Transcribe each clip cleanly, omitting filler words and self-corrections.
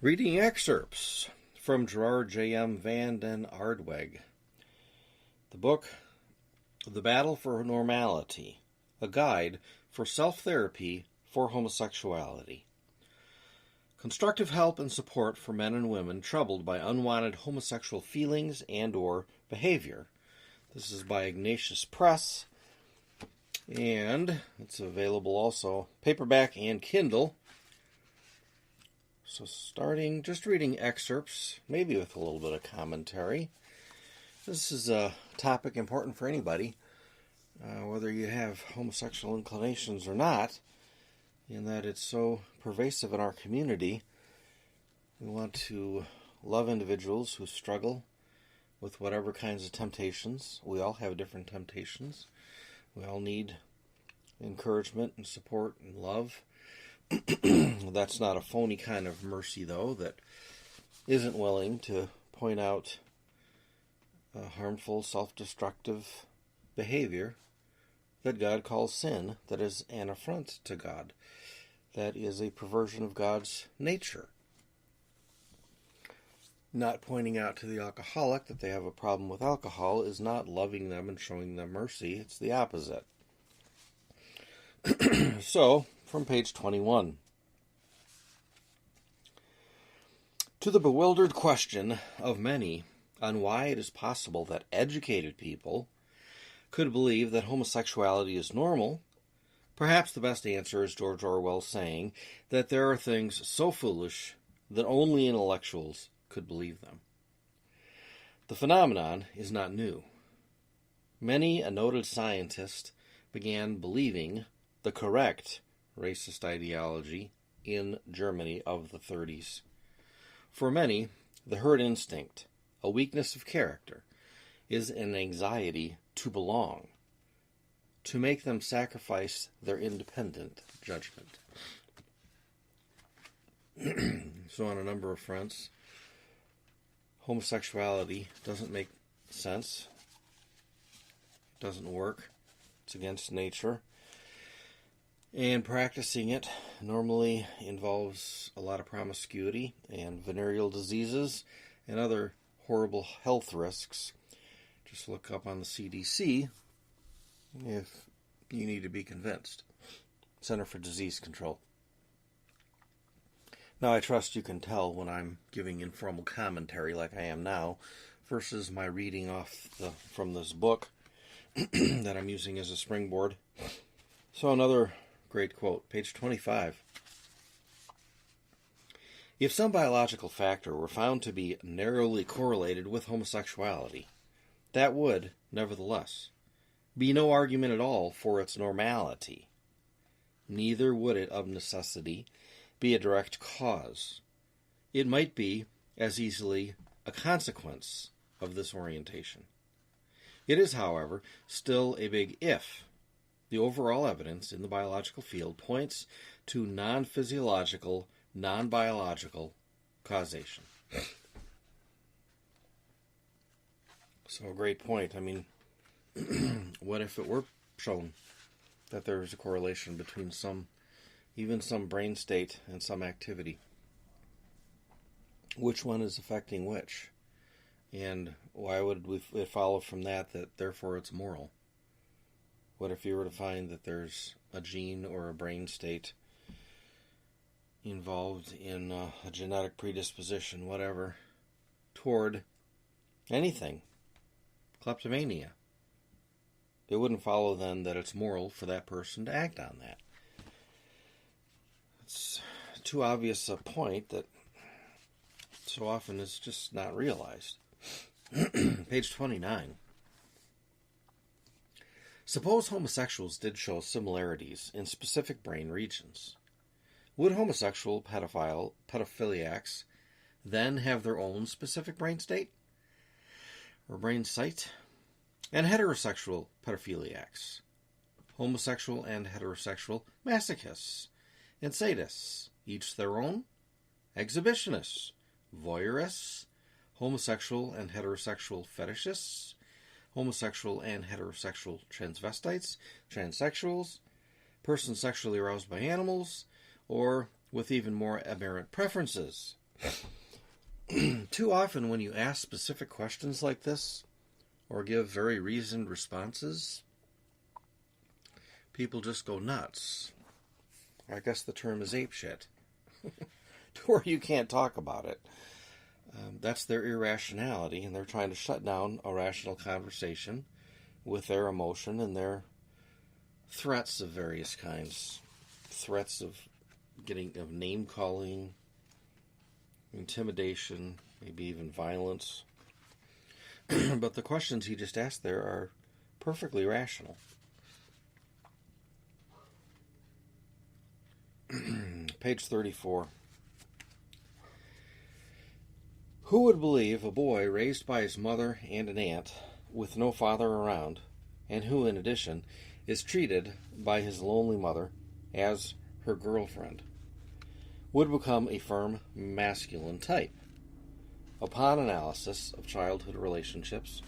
Reading excerpts from Gerard J.M. Van den Aardweig. The book, The Battle for Normality, a guide for self-therapy for homosexuality. Constructive help and support for men and women troubled by unwanted homosexual feelings and or behavior. This is by Ignatius Press, and it's available also paperback and Kindle. So just reading excerpts, maybe with a little bit of commentary. This is a topic important for anybody, whether you have homosexual inclinations or not, in that it's so pervasive in our community. We want to love individuals who struggle with whatever kinds of temptations. We all have different temptations. We all need encouragement and support and love. That's not a phony kind of mercy, though, that isn't willing to point out harmful, self-destructive behavior that God calls sin, that is an affront to God, that is a perversion of God's nature. Not pointing out to the alcoholic that they have a problem with alcohol is not loving them and showing them mercy. It's the opposite. So, from page 21. To the bewildered question of many on why it is possible that educated people could believe that homosexuality is normal, perhaps the best answer is George Orwell's saying that there are things so foolish that only intellectuals could believe them. The phenomenon is not new. Many a noted scientist began believing the correct racist ideology in Germany of the 30s. For many, the herd instinct, a weakness of character, is an anxiety to belong, to make them sacrifice their independent judgment. So on a number of fronts, homosexuality doesn't make sense, doesn't work, it's against nature. And practicing it normally involves a lot of promiscuity and venereal diseases and other horrible health risks. Just look up on the CDC if you need to be convinced. Center for Disease Control. Now, I trust you can tell when I'm giving informal commentary like I am now versus my reading from this book that I'm using as a springboard. So another great quote, page 25. If some biological factor were found to be narrowly correlated with homosexuality, that would, nevertheless, be no argument at all for its normality. Neither would it, of necessity, be a direct cause. It might be, as easily, a consequence of this orientation. It is, however, still a big if. The overall evidence in the biological field points to non-physiological, non-biological causation. So a great point. I mean, what if it were shown that there is a correlation between even some brain state and some activity? Which one is affecting which? And why would it follow from that therefore it's moral? What if you were to find that there's a gene or a brain state involved in a genetic predisposition, whatever, toward anything, kleptomania? It wouldn't follow then that it's moral for that person to act on that. It's too obvious a point that so often is just not realized. Page 29. Suppose homosexuals did show similarities in specific brain regions. Would homosexual pedophiliacs then have their own specific brain state or brain site? And heterosexual pedophiliacs, homosexual and heterosexual masochists and sadists, each their own? Exhibitionists, voyeurists, homosexual and heterosexual fetishists, homosexual and heterosexual transvestites, transsexuals, persons sexually aroused by animals, or with even more aberrant preferences, Too often when you ask specific questions like this, or give very reasoned responses, people just go nuts. I guess the term is apeshit. To where you can't talk about it. That's their irrationality, and they're trying to shut down a rational conversation with their emotion and their threats of various kinds. Threats of name-calling, intimidation, maybe even violence. But the questions he just asked there are perfectly rational. Page 34. Who would believe a boy raised by his mother and an aunt with no father around, and who, in addition, is treated by his lonely mother as her girlfriend, would become a firm masculine type? Upon analysis of childhood relationships,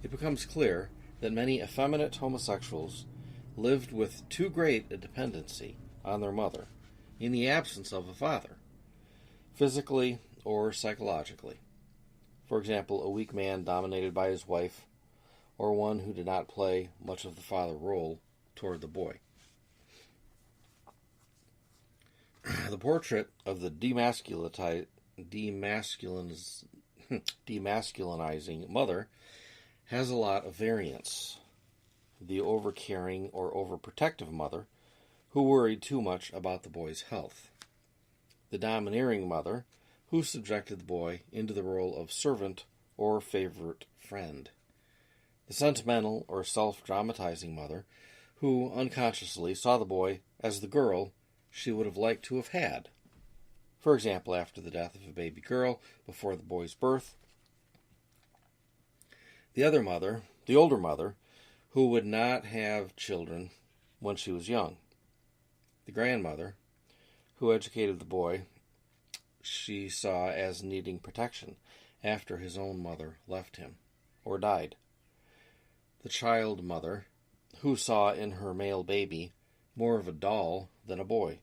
it becomes clear that many effeminate homosexuals lived with too great a dependency on their mother in the absence of a father, physically or psychologically. For example, a weak man dominated by his wife, or one who did not play much of the father role toward the boy. The portrait of the demasculinizing mother has a lot of variance. The overcaring or overprotective mother who worried too much about the boy's health. The domineering mother who subjected the boy into the role of servant or favorite friend. The sentimental or self-dramatizing mother who unconsciously saw the boy as the girl she would have liked to have had. For example, after the death of a baby girl before the boy's birth. The older mother, who would not have children when she was young. The grandmother, who educated the boy she saw as needing protection after his own mother left him or died. The child mother, who saw in her male baby more of a doll than a boy.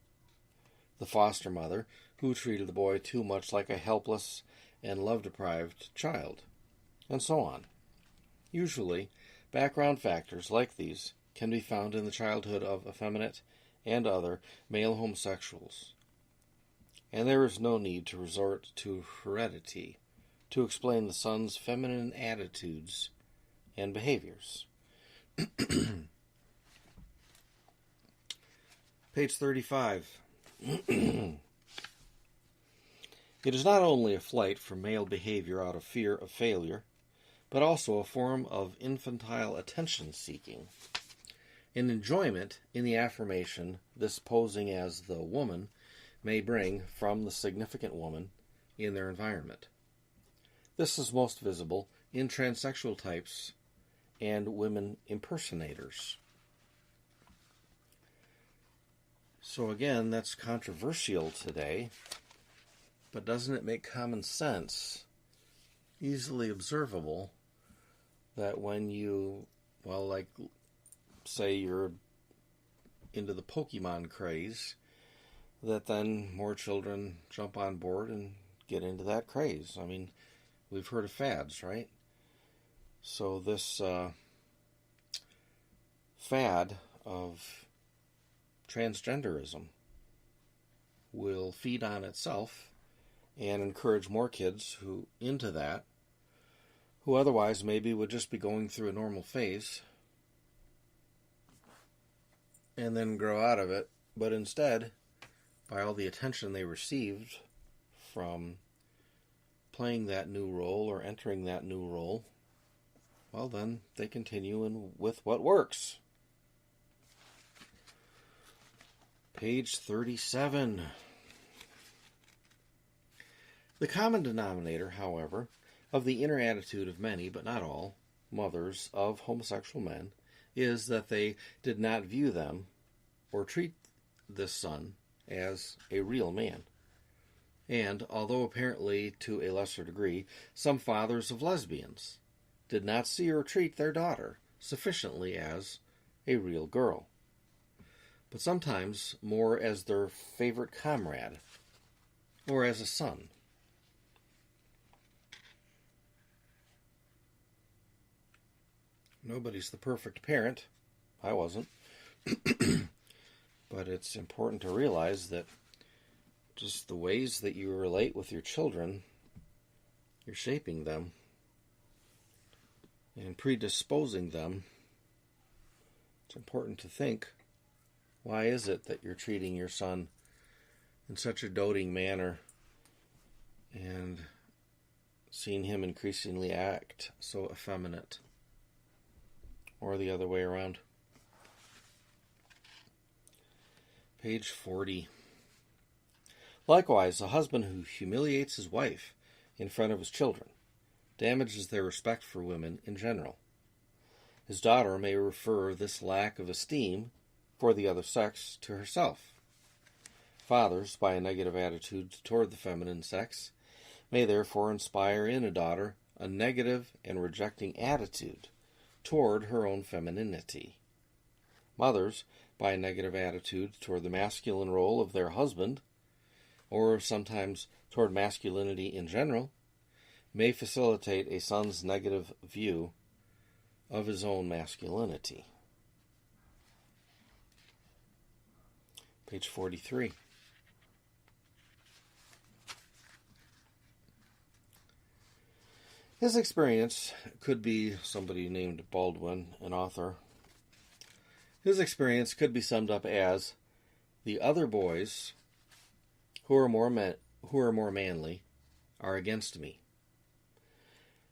The foster mother, who treated the boy too much like a helpless and love-deprived child, and so on. Usually, background factors like these can be found in the childhood of effeminate and other male homosexuals, and there is no need to resort to heredity to explain the son's feminine attitudes and behaviors. Page 35. It is not only a flight from male behavior out of fear of failure, but also a form of infantile attention-seeking, an enjoyment in the affirmation this posing as the woman may bring from the significant woman in their environment. This is most visible in transsexual types and women impersonators. So again, that's controversial today, but doesn't it make common sense, easily observable, that when you, say you're into the Pokemon craze, that then more children jump on board and get into that craze. I mean, we've heard of fads, right? So this fad of transgenderism will feed on itself and encourage more kids who otherwise maybe would just be going through a normal phase and then grow out of it, but instead, by all the attention they received from playing that new role or entering that new role, well then they continue with what works. Page 37. The common denominator, however, of the inner attitude of many, but not all, mothers of homosexual men is that they did not view them or treat this son as a real man. And, although apparently to a lesser degree, some fathers of lesbians did not see or treat their daughter sufficiently as a real girl, but sometimes more as their favorite comrade, or as a son, Nobody's the perfect parent. I wasn't. But it's important to realize that just the ways that you relate with your children, you're shaping them and predisposing them. It's important to think, why is it that you're treating your son in such a doting manner and seeing him increasingly act so effeminate, or the other way around? Page 40. Likewise, a husband who humiliates his wife in front of his children damages their respect for women in general. His daughter may refer this lack of esteem for the other sex to herself. Fathers, by a negative attitude toward the feminine sex, may therefore inspire in a daughter a negative and rejecting attitude toward her own femininity. Mothers, by a negative attitude toward the masculine role of their husband, or sometimes toward masculinity in general, may facilitate a son's negative view of his own masculinity. Page 43. His experience could be somebody named Baldwin, an author. His experience could be summed up as, the other boys who are more manly are against me.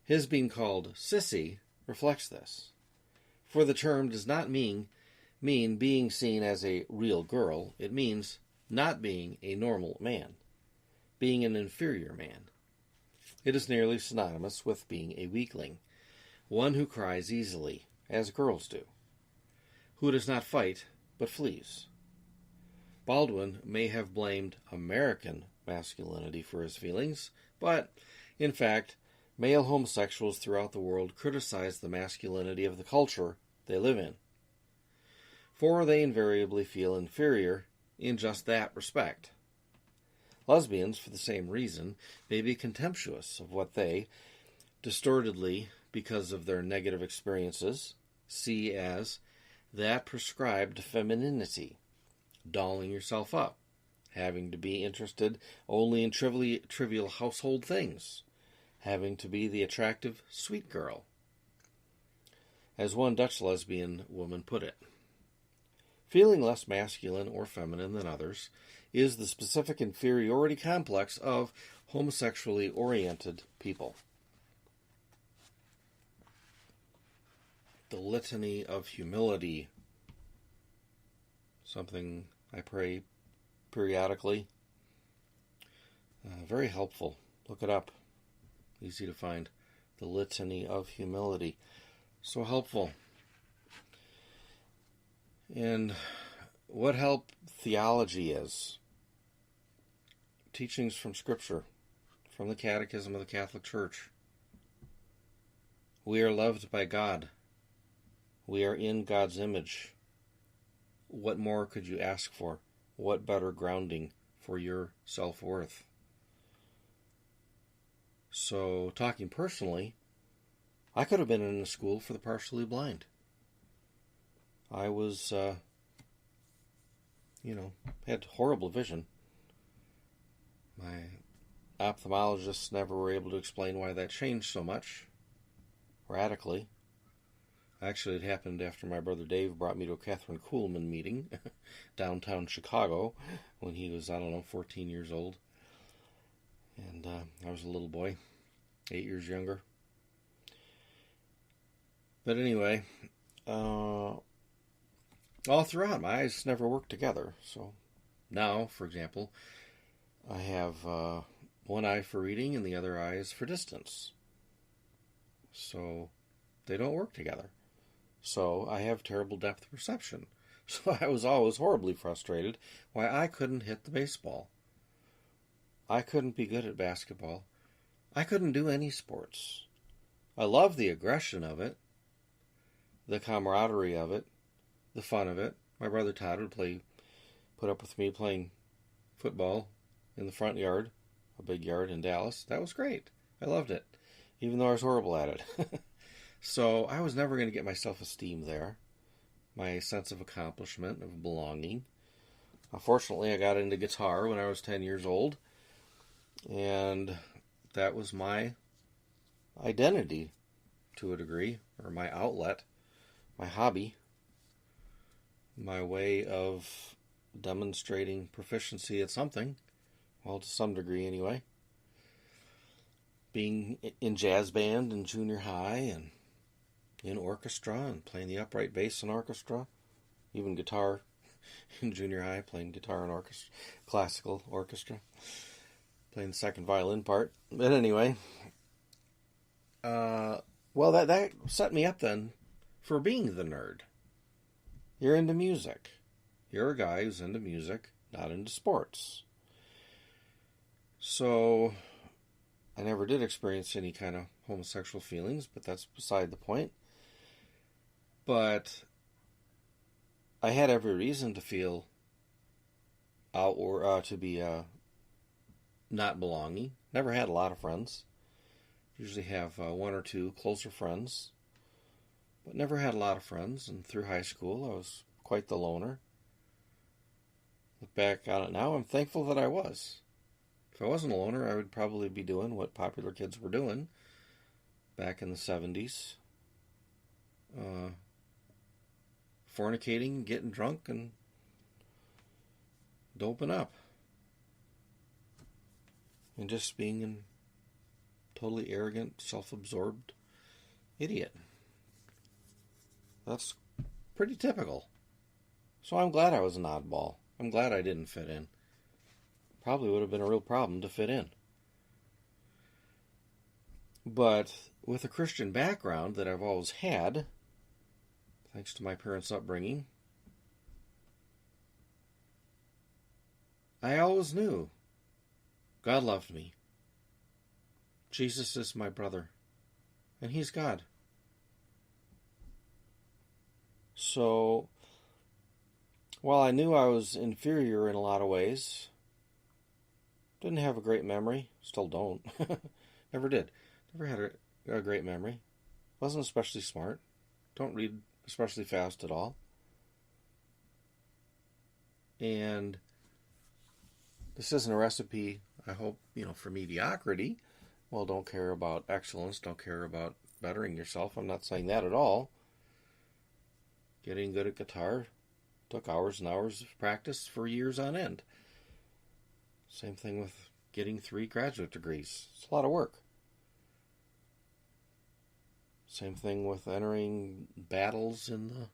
His being called sissy reflects this, for the term does not mean being seen as a real girl. It means not being a normal man, being an inferior man. It is nearly synonymous with being a weakling, one who cries easily, as girls do, who does not fight but flees. Baldwin may have blamed American masculinity for his feelings, but, in fact, male homosexuals throughout the world criticize the masculinity of the culture they live in, for they invariably feel inferior in just that respect. Lesbians, for the same reason, may be contemptuous of what they, distortedly because of their negative experiences, see as that prescribed femininity, dolling yourself up, having to be interested only in trivial household things, having to be the attractive sweet girl. As one Dutch lesbian woman put it, feeling less masculine or feminine than others is the specific inferiority complex of homosexually oriented people. The litany of humility, something I pray periodically. Very helpful. Look it up. Easy to find. The litany of humility. So helpful. And what help theology is. Teachings from Scripture, from the Catechism of the Catholic Church. We are loved by God. We are in God's image. What more could you ask for? What better grounding for your self-worth? So, talking personally, I could have been in a school for the partially blind. I was, had horrible vision. My ophthalmologists never were able to explain why that changed so much, radically. Actually, it happened after my brother Dave brought me to a Catherine Kuhlman meeting downtown Chicago when he was, 14 years old. And I was a little boy, 8 years younger. But anyway, all throughout, my eyes never worked together. So now, for example, I have one eye for reading and the other eye is for distance. So they don't work together. So I have terrible depth perception. So I was always horribly frustrated why I couldn't hit the baseball. I couldn't be good at basketball. I couldn't do any sports. I love the aggression of it, the camaraderie of it, the fun of it. My brother Todd would put up with me playing football in the front yard, a big yard in Dallas. That was great. I loved it, even though I was horrible at it. So I was never going to get my self-esteem there, my sense of accomplishment, of belonging. Unfortunately, I got into guitar when I was 10 years old, and that was my identity to a degree, or my outlet, my hobby, my way of demonstrating proficiency at something, well, to some degree anyway. Being in jazz band in junior high and in orchestra and playing the upright bass in orchestra, even guitar in junior high, playing guitar in orchestra, classical orchestra, playing the second violin part. But anyway, well, that set me up then for being the nerd. You're into music. You're a guy who's into music, not into sports. So I never did experience any kind of homosexual feelings, but that's beside the point. But I had every reason to feel out or to be not belonging. Never had a lot of friends. Usually have one or two closer friends, but never had a lot of friends. And through high school, I was quite the loner. Look back on it now, I'm thankful that I was. If I wasn't a loner, I would probably be doing what popular kids were doing back in the 70s. Fornicating, getting drunk, and doping up. And just being a totally arrogant, self-absorbed idiot. That's pretty typical. So I'm glad I was an oddball. I'm glad I didn't fit in. Probably would have been a real problem to fit in. But with a Christian background that I've always had, thanks to my parents' upbringing, I always knew God loved me. Jesus is my brother, and He's God. So, while I knew I was inferior in a lot of ways, didn't have a great memory, still don't, never did, never had a great memory, wasn't especially smart, don't read especially fast at all, and this isn't a recipe, I hope, for mediocrity. Well, don't care about excellence, don't care about bettering yourself, I'm not saying that at all. Getting good at guitar took hours and hours of practice for years on end. Same thing with getting 3 graduate degrees. It's a lot of work. Same thing with entering battles in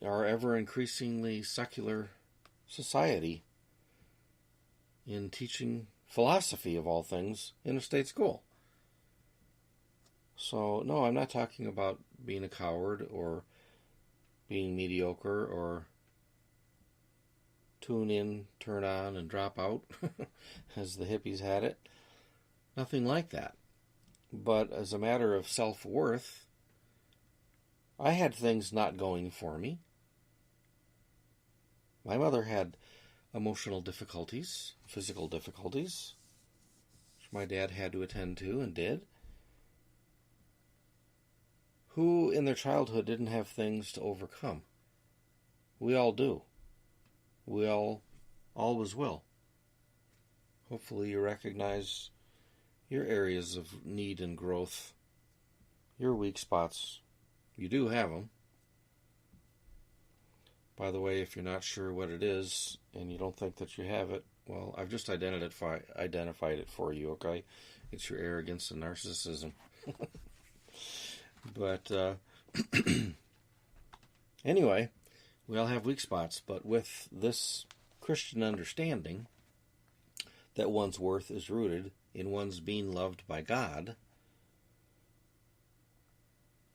our ever-increasingly secular society in teaching philosophy, of all things, in a state school. So, no, I'm not talking about being a coward or being mediocre or tune in, turn on, and drop out, as the hippies had it. Nothing like that. But as a matter of self-worth, I had things not going for me. My mother had emotional difficulties, physical difficulties, which my dad had to attend to and did. Who in their childhood didn't have things to overcome? We all do. We all always will. Hopefully you recognize your areas of need and growth, your weak spots. You do have them. By the way, if you're not sure what it is and you don't think that you have it, well, I've just identified it for you, okay? It's your arrogance and narcissism. But anyway, we all have weak spots, but with this Christian understanding that one's worth is rooted in one's being loved by God,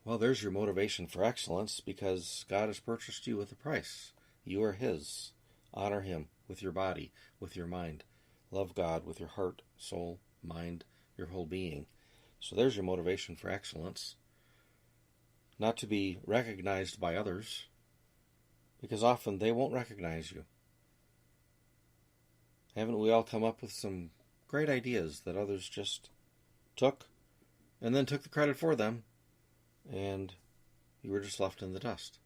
well, there's your motivation for excellence, because God has purchased you with a price. You are His. Honor Him with your body, with your mind. Love God with your heart, soul, mind, your whole being. So there's your motivation for excellence. Not to be recognized by others, because often they won't recognize you. Haven't we all come up with some great ideas that others just took and then took the credit for them, and you were just left in the dust.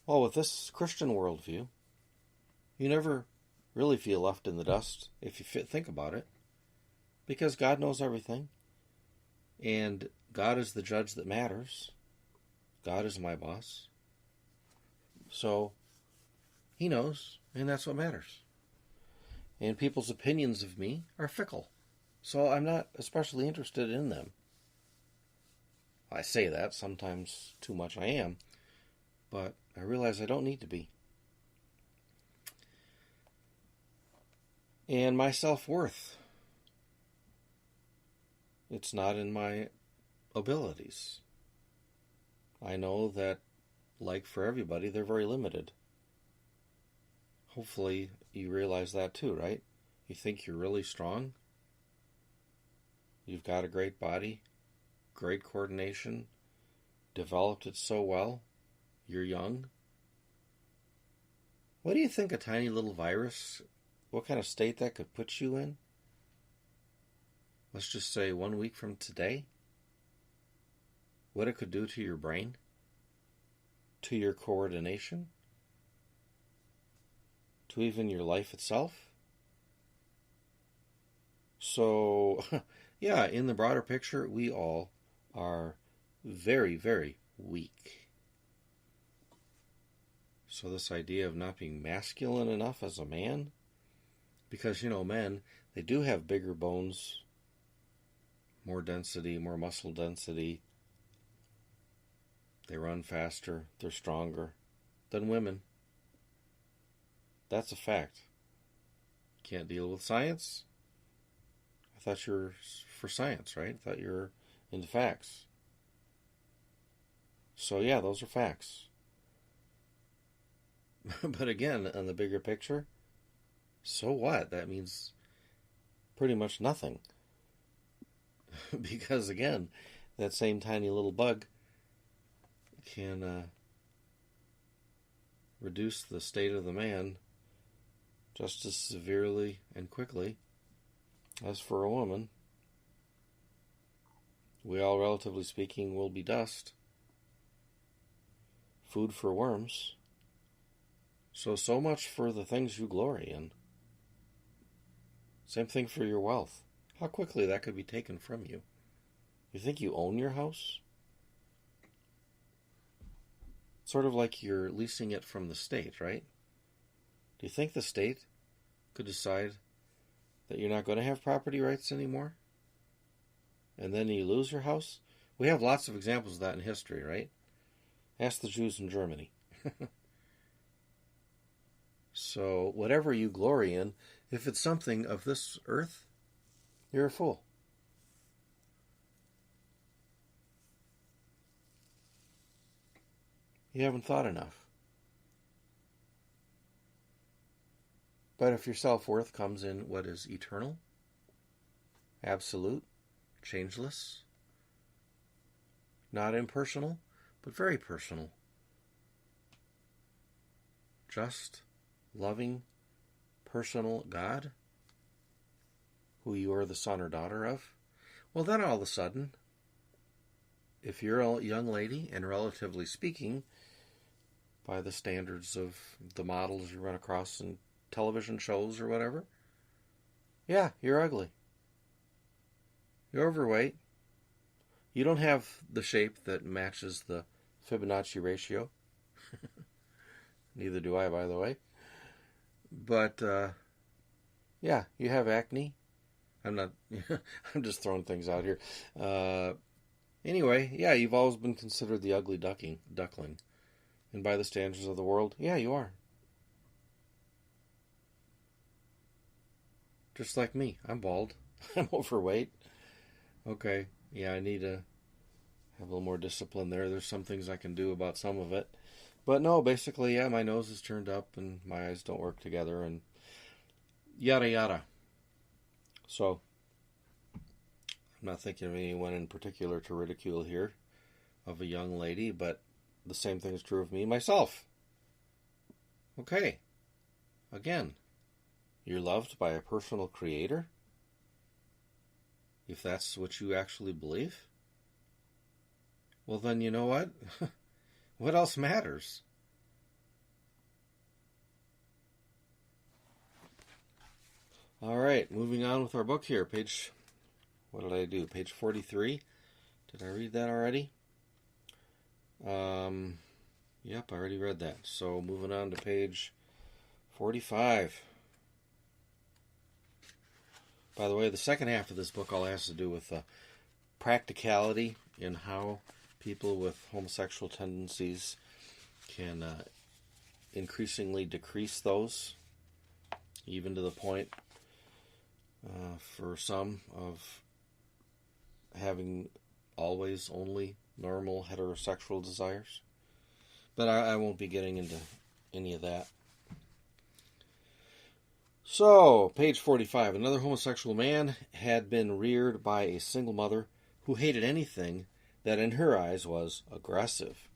Well, with this Christian worldview, you never really feel left in the dust if you think about it, because God knows everything, and God is the judge that matters. God is my boss. So He knows, and that's what matters. And people's opinions of me are fickle, so I'm not especially interested in them. I say that, sometimes too much I am, but I realize I don't need to be. And my self-worth, it's not in my abilities. I know that, like for everybody, they're very limited. Hopefully you realize that too, right? You think you're really strong. You've got a great body, great coordination, developed it so well. You're young. What do you think a tiny little virus, what kind of state that could put you in? Let's just say 1 week from today. What it could do to your brain, to your coordination, to even your life itself. So, yeah, in the broader picture, we all are very, very weak. So this idea of not being masculine enough as a man, because, men, they do have bigger bones, more density, more muscle density. They run faster, they're stronger than women. That's a fact. Can't deal with science? I thought you were for science, right? I thought you were into facts. So yeah, those are facts. But again, on the bigger picture, so what? That means pretty much nothing. Because again, that same tiny little bug can reduce the state of the man just as severely and quickly as for a woman. We all, relatively speaking, will be dust. Food for worms. So much for the things you glory in. Same thing for your wealth. How quickly that could be taken from you. You think you own your house? Sort of like you're leasing it from the state, right? Do you think the state could decide that you're not going to have property rights anymore? And then you lose your house? We have lots of examples of that in history, right? Ask the Jews in Germany. So, whatever you glory in, if it's something of this earth, you're a fool. You haven't thought enough. But if your self-worth comes in what is eternal, absolute, changeless, not impersonal, but very personal, just, loving, personal God, who you are the son or daughter of, well then all of a sudden, if you're a young lady, and relatively speaking, by the standards of the models you run across in television shows or whatever, yeah, you're ugly. You're overweight. You don't have the shape that matches the Fibonacci ratio. Neither do I, by the way. But, yeah, you have acne. I'm just throwing things out here. Anyway, yeah, you've always been considered the ugly duckling. And by the standards of the world, yeah, you are. Just like me. I'm bald. I'm overweight. Okay, yeah, I need to have a little more discipline there. There's some things I can do about some of it. But no, basically, yeah, my nose is turned up and my eyes don't work together and yada yada. So, I'm not thinking of anyone in particular to ridicule here of a young lady, but the same thing is true of me myself. Okay. Again, you're loved by a personal creator? If that's what you actually believe? well then you know what? What else matters? All right, moving on with our book here. What did I do? Page 43. Did I read that already? Yep, I already read that. So moving on to page 45. By the way, the second half of this book all has to do with practicality in how people with homosexual tendencies can increasingly decrease those, even to the point for some of having always only normal heterosexual desires. But I won't be getting into any of that. So, page 45. Another homosexual man had been reared by a single mother who hated anything that in her eyes was aggressive.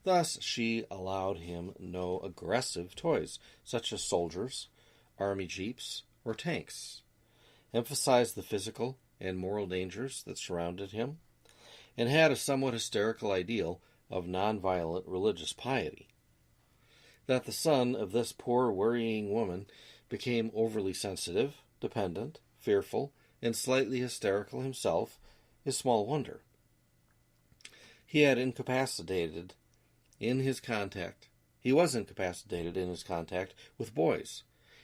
Thus, she allowed him no aggressive toys, such as soldiers, army jeeps, or tanks, emphasized the physical and moral dangers that surrounded him, and had a somewhat hysterical ideal of nonviolent religious piety. That the son of this poor, worrying woman became overly sensitive, dependent, fearful, and slightly hysterical himself is small wonder. He was incapacitated in his contact with boys,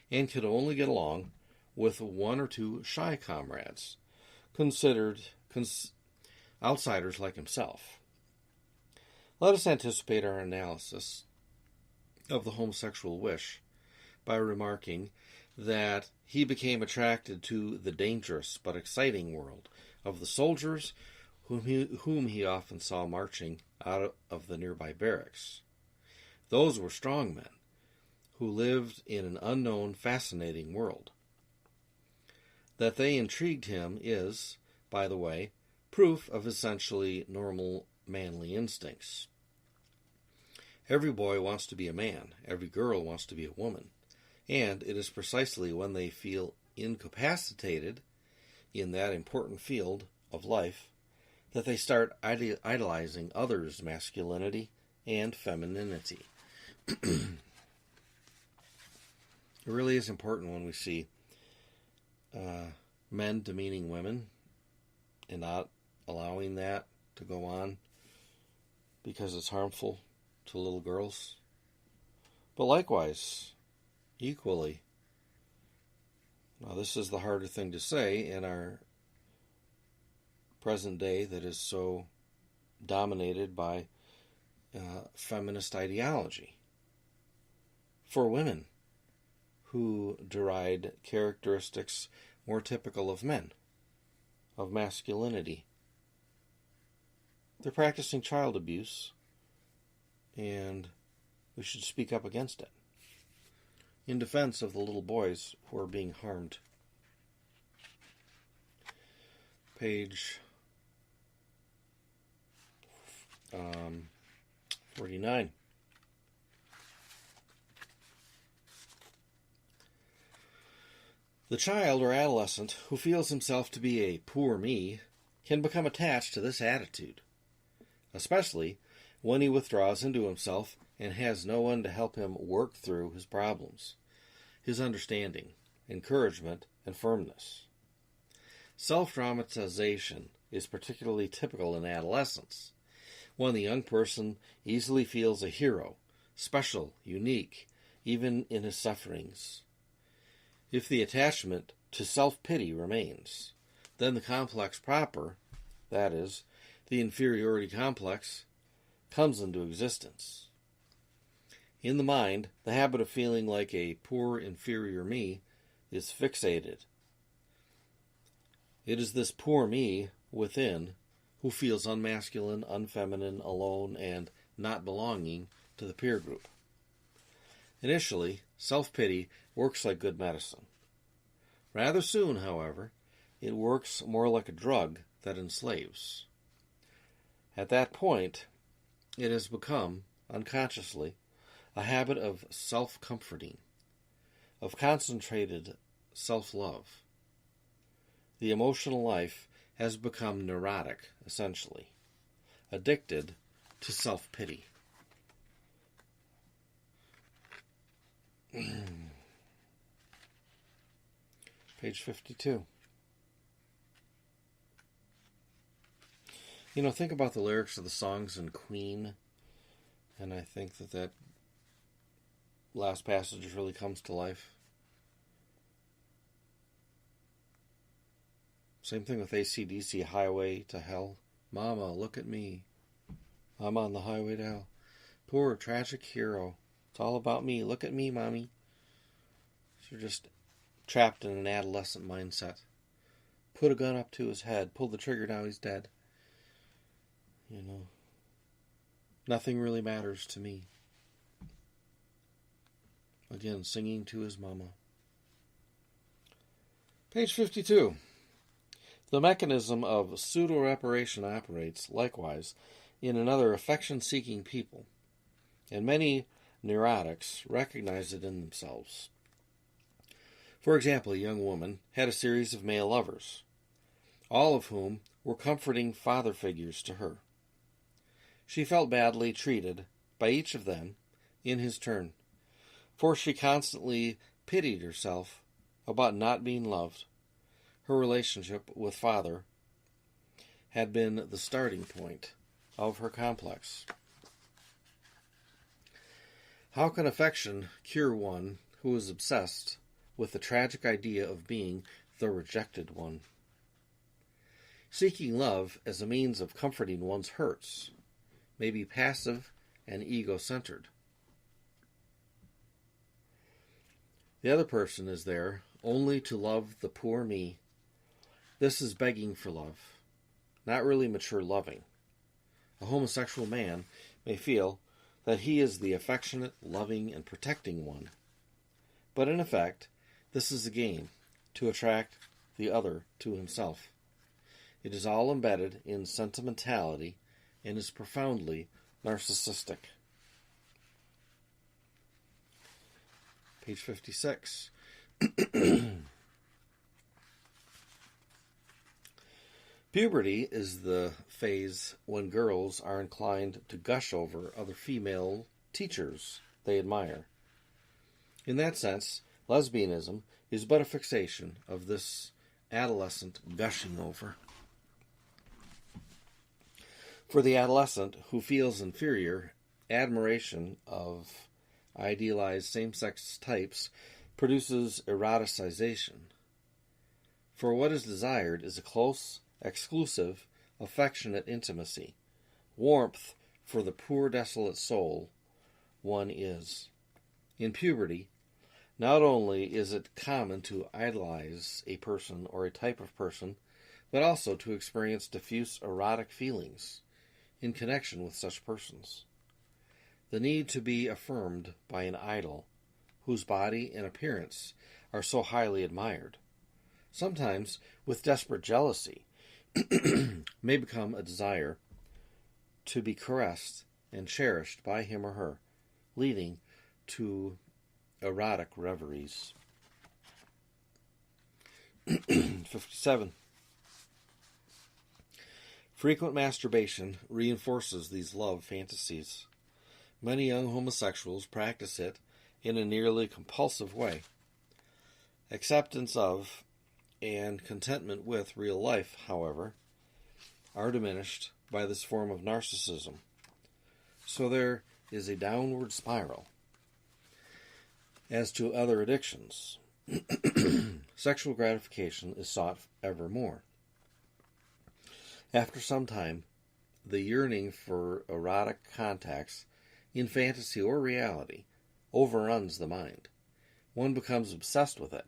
and could only get along with one or two shy comrades, considered outsiders like himself. Let us anticipate our analysis of the homosexual wish by remarking that he became attracted to the dangerous but exciting world of the soldiers whom he often saw marching out of the nearby barracks. Those were strong men who lived in an unknown, fascinating world. That they intrigued him is, by the way, proof of essentially normal manly instincts. Every boy wants to be a man, every girl wants to be a woman, and it is precisely when they feel incapacitated in that important field of life that they start idolizing others' masculinity and femininity. It really is important when we see men demeaning women and not allowing that to go on because it's harmful to little girls. But likewise, equally, now this is the harder thing to say in our present day that is so dominated by feminist ideology. For women who deride characteristics more typical of men, of masculinity, they're practicing child abuse, and we should speak up against it in defense of the little boys who are being harmed. Page 49. The child or adolescent who feels himself to be a poor me can become attached to this attitude, especially when he withdraws into himself and has no one to help him work through his problems, his understanding, encouragement, and firmness. Self-dramatization is particularly typical in adolescence, when the young person easily feels a hero, special, unique, even in his sufferings. If the attachment to self-pity remains, then the complex proper, that is, the inferiority complex, comes into existence. In the mind, the habit of feeling like a poor, inferior me is fixated. It is this poor me within who feels unmasculine, unfeminine, alone, and not belonging to the peer group. Initially, self-pity works like good medicine. Rather soon, however, it works more like a drug that enslaves. At that point, it has become, unconsciously, a habit of self-comforting, of concentrated self-love. The emotional life has become neurotic, essentially, addicted to self-pity. Page 52. Think about the lyrics of the songs in Queen, and I think that last passage really comes to life. Same thing with AC/DC, Highway to Hell. Mama, look at me. I'm on the highway to hell. Poor, tragic hero. It's all about me. Look at me, Mommy. So you're just trapped in an adolescent mindset. Put a gun up to his head. Pull the trigger, now he's dead. Nothing really matters to me. Again, singing to his mama. Page 52. The mechanism of pseudo-reparation operates, likewise, in another affection-seeking people, and many neurotics recognize it in themselves. For example, a young woman had a series of male lovers, all of whom were comforting father figures to her. She felt badly treated by each of them in his turn, for she constantly pitied herself about not being loved. Her relationship with father had been the starting point of her complex. How can affection cure one who is obsessed with the tragic idea of being the rejected one? Seeking love as a means of comforting one's hurts may be passive and ego-centered. The other person is there only to love the poor me. This is begging for love, not really mature loving. A homosexual man may feel that he is the affectionate, loving, and protecting one. But in effect, this is a game to attract the other to himself. It is all embedded in sentimentality and is profoundly narcissistic. Page 56. Puberty is the phase when girls are inclined to gush over other female teachers they admire. In that sense, lesbianism is but a fixation of this adolescent gushing over. For the adolescent who feels inferior, admiration of idealized same-sex types produces eroticization. For what is desired is a close, exclusive, affectionate intimacy, warmth for the poor, desolate soul one is. In puberty, not only is it common to idolize a person or a type of person, but also to experience diffuse erotic feelings in connection with such persons. The need to be affirmed by an idol whose body and appearance are so highly admired, sometimes with desperate jealousy, may become a desire to be caressed and cherished by him or her, leading to erotic reveries. 57. Frequent masturbation reinforces these love fantasies. Many young homosexuals practice it in a nearly compulsive way. Acceptance of and contentment with real life, however, are diminished by this form of narcissism. So there is a downward spiral. As to other addictions, sexual gratification is sought ever more. After some time, the yearning for erotic contacts in fantasy or reality overruns the mind. One becomes obsessed with it.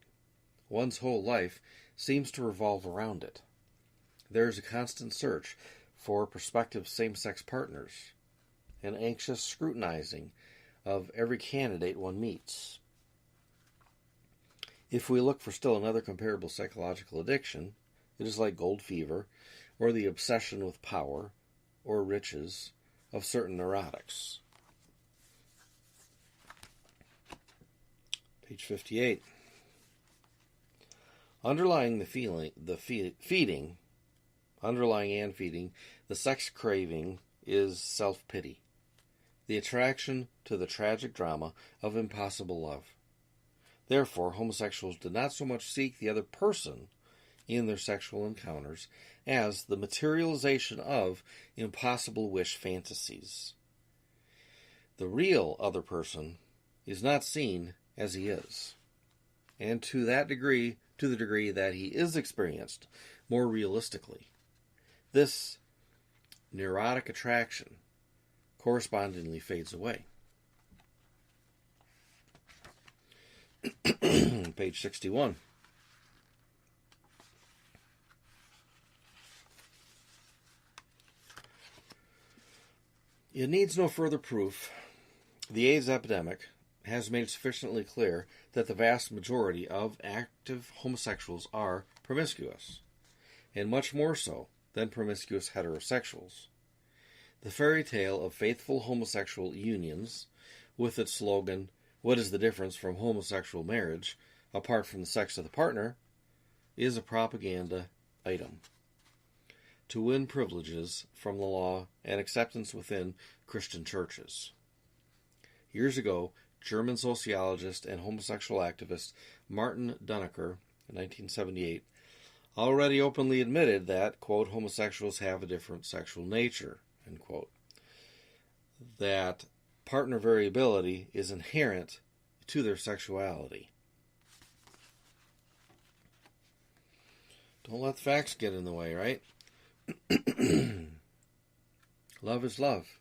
One's whole life seems to revolve around it. There is a constant search for prospective same-sex partners, an anxious scrutinizing of every candidate one meets. If we look for still another comparable psychological addiction, it is like gold fever, or the obsession with power or riches of certain neurotics. Page 58. Underlying and feeding, the sex craving is self-pity, the attraction to the tragic drama of impossible love. Therefore, homosexuals did not so much seek the other person in their sexual encounters as the materialization of impossible wish fantasies. The real other person is not seen as he is, and to the degree that he is experienced more realistically, this neurotic attraction correspondingly fades away. Page 61. It needs no further proof. The AIDS epidemic has made sufficiently clear that the vast majority of active homosexuals are promiscuous, and much more so than promiscuous heterosexuals. The fairy tale of faithful homosexual unions, with its slogan, "What is the difference from homosexual marriage, apart from the sex of the partner?" is a propaganda item to win privileges from the law and acceptance within Christian churches. Years ago, German sociologist and homosexual activist Martin Dunecker, in 1978, already openly admitted that, quote, homosexuals have a different sexual nature, end quote. That partner variability is inherent to their sexuality. Don't let the facts get in the way, right? Love is love.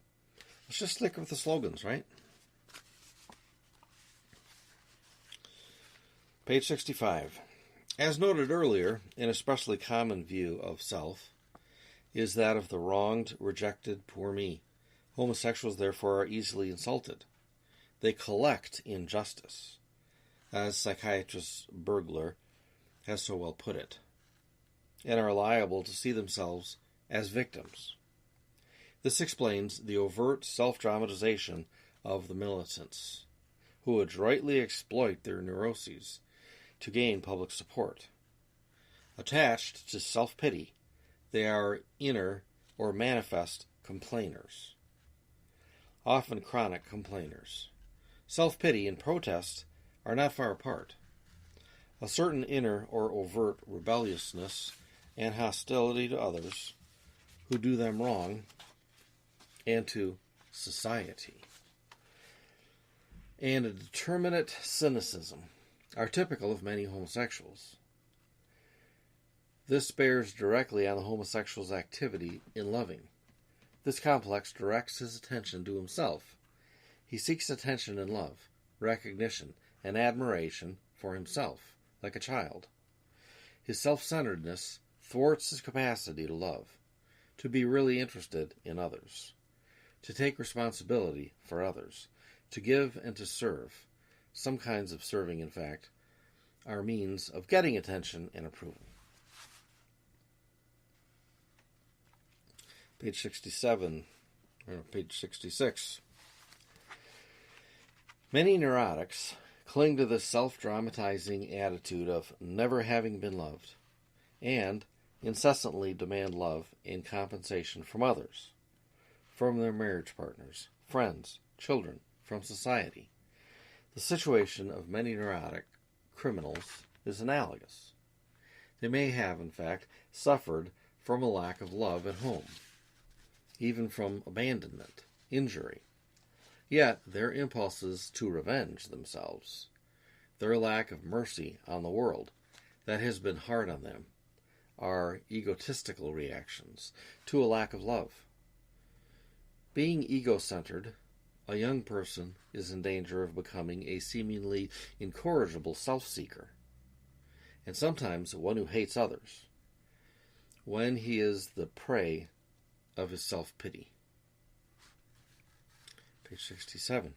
Let's just stick with the slogans, right? Page 65. As noted earlier, an especially common view of self is that of the wronged, rejected, poor me. Homosexuals, therefore, are easily insulted. They collect injustice, as psychiatrist Bergler has so well put it, and are liable to see themselves as victims. This explains the overt self-dramatization of the militants, who adroitly exploit their neuroses to gain public support. Attached to self-pity, they are inner or manifest complainers, often chronic complainers. Self-pity and protest are not far apart. A certain inner or overt rebelliousness and hostility to others who do them wrong and to society, and a determinate cynicism are typical of many homosexuals. This bears directly on the homosexual's activity in loving. This complex directs his attention to himself. He seeks attention in love, recognition, and admiration for himself, like a child. His self-centeredness thwarts his capacity to love, to be really interested in others, to take responsibility for others, to give and to serve. Some kinds of serving, in fact, are means of getting attention and approval. Page 67, or page 66. Many neurotics cling to this self-dramatizing attitude of never having been loved, and incessantly demand love in compensation from others, from their marriage partners, friends, children, from society. The situation of many neurotic criminals is analogous. They may have, in fact, suffered from a lack of love at home, even from abandonment, injury. Yet their impulses to revenge themselves, their lack of mercy on the world that has been hard on them, are egotistical reactions to a lack of love. Being ego-centered, a young person is in danger of becoming a seemingly incorrigible self-seeker, and sometimes one who hates others, when he is the prey of his self-pity. Page 67.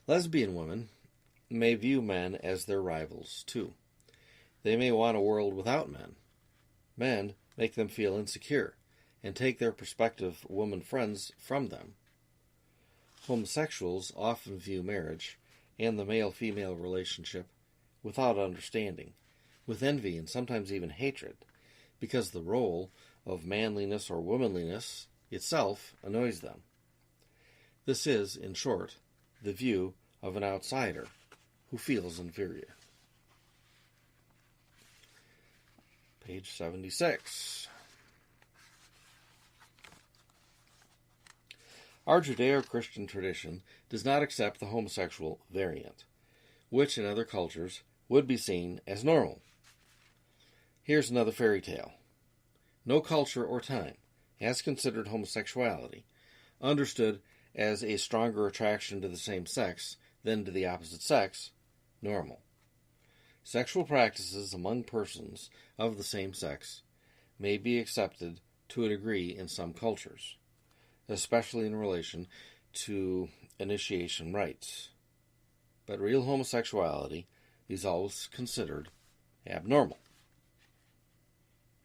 Lesbian women may view men as their rivals, too. They may want a world without men. Men make them feel insecure and take their prospective woman friends from them. Homosexuals often view marriage and the male-female relationship without understanding, with envy and sometimes even hatred, because the role of manliness or womanliness itself annoys them. This is, in short, the view of an outsider who feels inferior. Page 76. Our Judeo-Christian tradition does not accept the homosexual variant, which in other cultures would be seen as normal. Here's another fairy tale. No culture or time has considered homosexuality, understood as a stronger attraction to the same sex than to the opposite sex, normal. Sexual practices among persons of the same sex may be accepted to a degree in some cultures, especially in relation to initiation rites. But real homosexuality is always considered abnormal.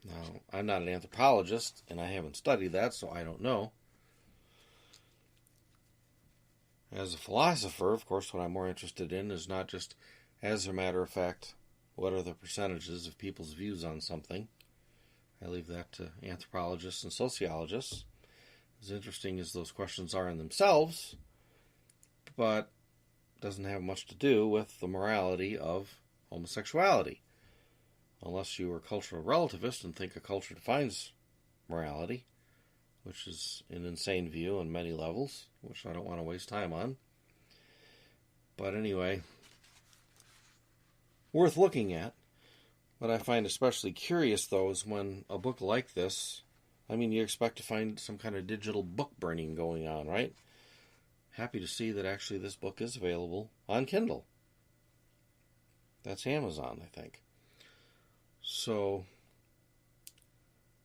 Now, I'm not an anthropologist, and I haven't studied that, so I don't know. As a philosopher, of course, what I'm more interested in is not just, as a matter of fact, what are the percentages of people's views on something. I leave that to anthropologists and sociologists. As interesting as those questions are in themselves, but doesn't have much to do with the morality of homosexuality. Unless you are a cultural relativist and think a culture defines morality, which is an insane view on many levels, which I don't want to waste time on. But anyway, worth looking at. What I find especially curious, though, is when a book like this, you expect to find some kind of digital book burning going on, right? Happy to see that actually this book is available on Kindle. That's Amazon, I think. So,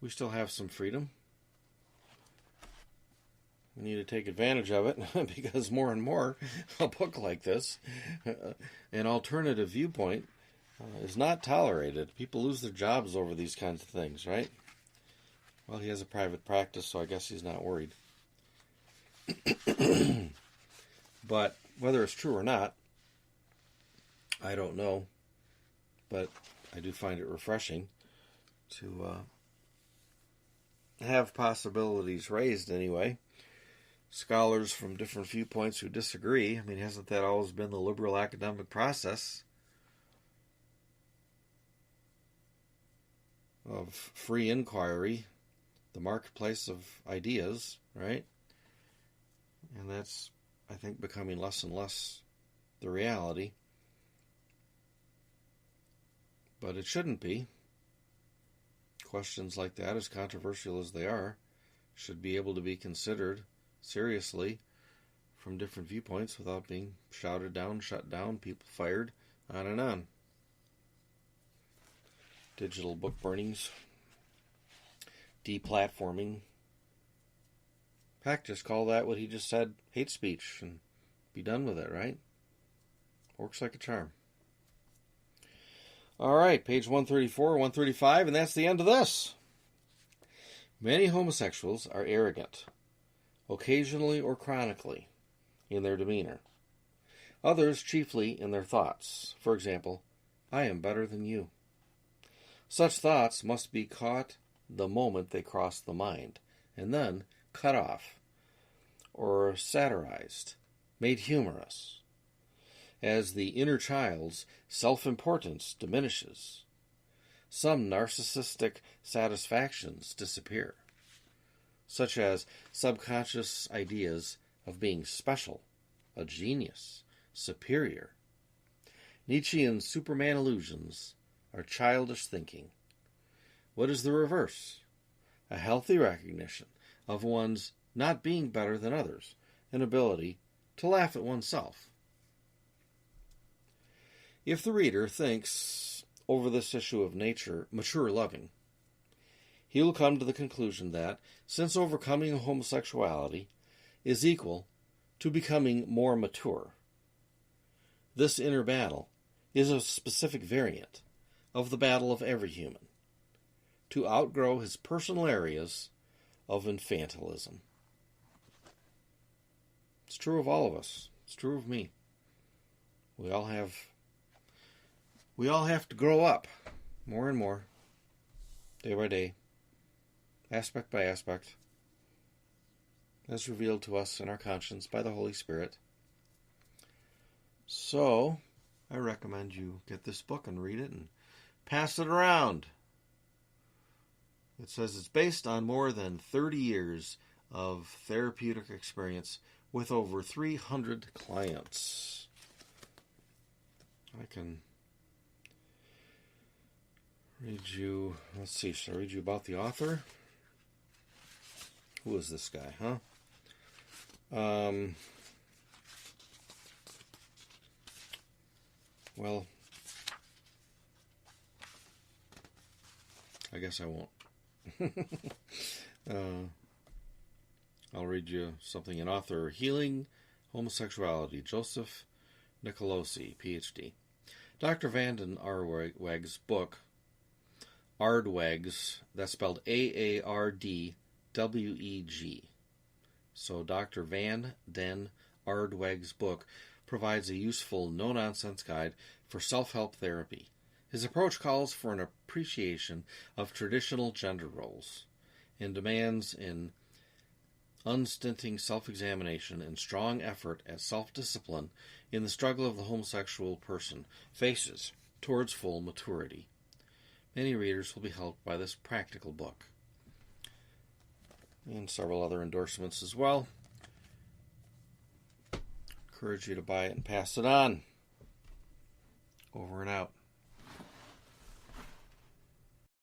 we still have some freedom. We need to take advantage of it because more and more a book like this, an alternative viewpoint, is not tolerated. People lose their jobs over these kinds of things, right? Well, he has a private practice, so I guess he's not worried. But whether it's true or not, I don't know. But I do find it refreshing to have possibilities raised anyway. Scholars from different viewpoints who disagree. Hasn't that always been the liberal academic process of free inquiry, the marketplace of ideas, right? And that's, I think, becoming less and less the reality. But it shouldn't be. Questions like that, as controversial as they are, should be able to be considered seriously from different viewpoints without being shouted down, shut down, people fired, on and on. Digital book burnings, deplatforming. Heck, just call that what he just said, hate speech, and be done with it, right? Works like a charm. All right, page 134, 135, and that's the end of this. Many homosexuals are arrogant, occasionally or chronically, in their demeanor. Others chiefly in their thoughts. For example, I am better than you. Such thoughts must be caught the moment they cross the mind, and then cut off, or satirized, made humorous, as the inner child's self-importance diminishes. Some narcissistic satisfactions disappear, such as subconscious ideas of being special, a genius, superior. Nietzschean Superman illusions are childish thinking. What is the reverse? A healthy recognition of one's not being better than others, an ability to laugh at oneself. If the reader thinks over this issue of nature mature loving, he will come to the conclusion that, since overcoming homosexuality is equal to becoming more mature, this inner battle is a specific variant of the battle of every human, to outgrow his personal areas of infantilism. It's true of all of us. It's true of me. We all have to grow up more and more, day by day, aspect by aspect, as revealed to us in our conscience by the Holy Spirit. So, I recommend you get this book and read it and pass it around. It says it's based on more than 30 years of therapeutic experience with over 300 clients. I can read you, let's see, should I read you about the author? Who is this guy, huh? Well, I guess I won't. I'll read you something. An author, Healing Homosexuality, Joseph Nicolosi, Ph.D. Dr. Vanden Aardweig's book, Aardweig's, that's spelled Aardweg. So Dr. Van Den Aardweig's book provides a useful, no-nonsense guide for self-help therapy. His approach calls for an appreciation of traditional gender roles and demands an unstinting self-examination and strong effort at self-discipline in the struggle of the homosexual person faces towards full maturity. Many readers will be helped by this practical book. And several other endorsements as well. Encourage you to buy it and pass it on. Over and out.